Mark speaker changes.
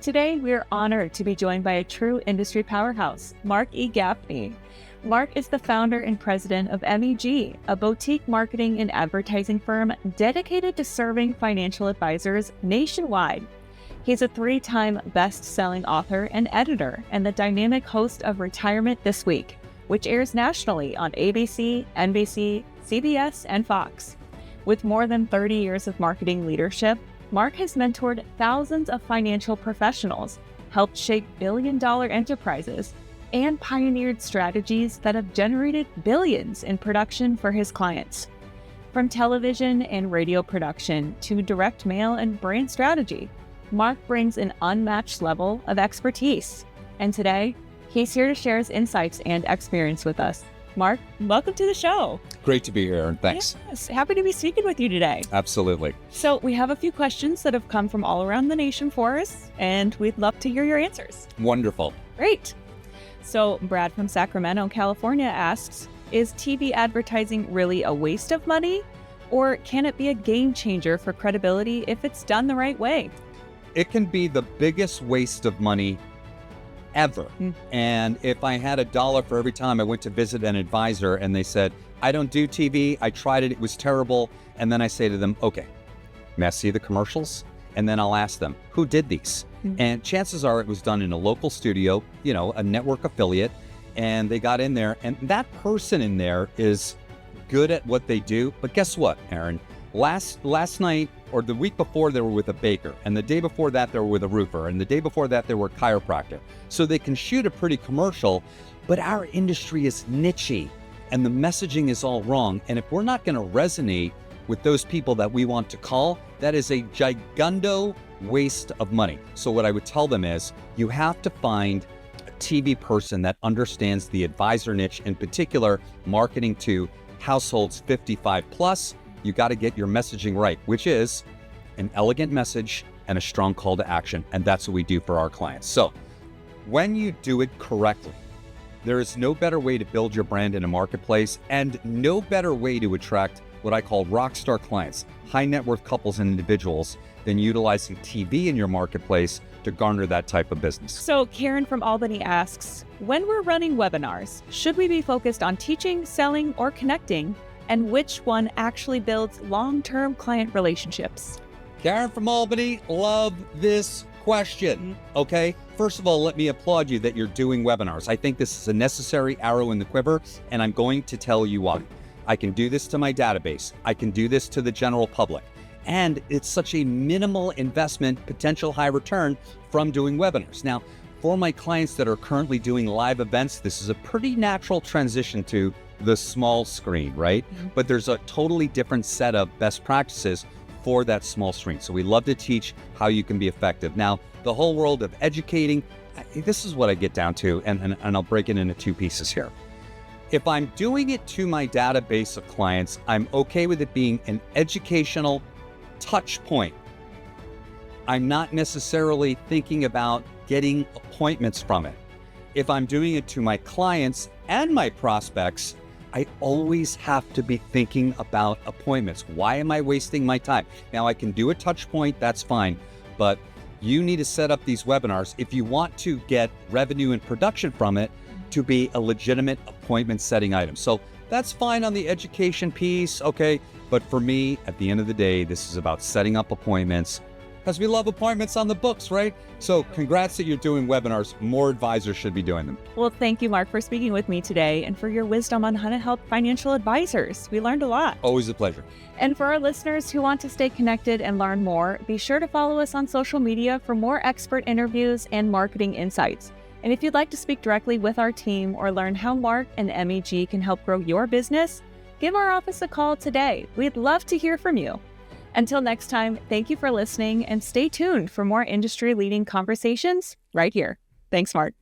Speaker 1: Today, we are honored to be joined by a true industry powerhouse, Mark E. Gaffney. Mark is the founder and president of MEG, a boutique marketing and advertising firm dedicated to serving financial advisors nationwide. He's a 3-time best-selling author and editor, and the dynamic host of Retirement This Week, which airs nationally on ABC, NBC, CBS, and Fox. With more than 30 years of marketing leadership, Mark has mentored thousands of financial professionals, helped shape billion-dollar enterprises, and pioneered strategies that have generated billions in production for his clients. From television and radio production to direct mail and brand strategy, Mark brings an unmatched level of expertise. And today, he's here to share his insights and experience with us. Mark, welcome to the show.
Speaker 2: Great to be here, Aaron. Thanks.
Speaker 1: Yes, happy to be speaking with you today.
Speaker 2: Absolutely.
Speaker 1: So we have a few questions that have come from all around the nation for us, and we'd love to hear your answers.
Speaker 2: Wonderful.
Speaker 1: Great. So Brad from Sacramento, California asks, is TV advertising really a waste of money, or can it be a game changer for credibility if it's done the right way?
Speaker 2: It can be the biggest waste of money ever. And if I had $1 for every time I went to visit an advisor and they said, I don't do TV, I tried it, it was terrible. And then I say to them, okay, may I see the commercials? And then I'll ask them, who did these? And chances are it was done in a local studio, a network affiliate, and they got in there, and that person in there is good at what they do. But guess what, Aaron? Last night or the week before, they were with a baker, and the day before that, they were with a roofer, and the day before that, they were a chiropractor. So they can shoot a pretty commercial, but our industry is niche-y, and the messaging is all wrong. And if we're not going to resonate with those people that we want to call, that is a gigundo waste of money. So what I would tell them is, you have to find a TV person that understands the advisor niche, in particular, marketing to households 55 plus. You got to get your messaging right, which is an elegant message and a strong call to action. And that's what we do for our clients. So when you do it correctly, there is no better way to build your brand in a marketplace, and no better way to attract what I call rock star clients, high net worth couples and individuals, than utilizing TV in your marketplace to garner that type of business.
Speaker 1: So Karen from Albany asks, when we're running webinars, should we be focused on teaching, selling, or connecting? And which one actually builds long-term client relationships?
Speaker 2: Karen from Albany, love this question. Okay, first of all, let me applaud you that you're doing webinars. I think this is a necessary arrow in the quiver, and I'm going to tell you why. I can do this to my database. I can do this to the general public. And it's such a minimal investment, potential high return from doing webinars. Now, for my clients that are currently doing live events, this is a pretty natural transition to the small screen, right? But there's a totally different set of best practices for that small screen. So we love to teach how you can be effective. Now, the whole world of educating, this is what I get down to, and I'll break it into 2 pieces here. If I'm doing it to my database of clients, I'm okay with it being an educational touch point. I'm not necessarily thinking about getting appointments from it. If I'm doing it to my clients and my prospects, I always have to be thinking about appointments. Why am I wasting my time? Now, I can do a touch point, that's fine, but you need to set up these webinars if you want to get revenue and production from it to be a legitimate appointment setting item. So that's fine on the education piece, okay? But for me, at the end of the day, this is about setting up appointments, because we love appointments on the books, right? So congrats that you're doing webinars. More advisors should be doing them.
Speaker 1: Well, thank you, Mark, for speaking with me today and for your wisdom on how to help financial advisors. We learned a lot.
Speaker 2: Always a pleasure.
Speaker 1: And for our listeners who want to stay connected and learn more, be sure to follow us on social media for more expert interviews and marketing insights. And if you'd like to speak directly with our team or learn how Mark and MEG can help grow your business, give our office a call today. We'd love to hear from you. Until next time, thank you for listening, and stay tuned for more industry-leading conversations right here. Thanks, Mark.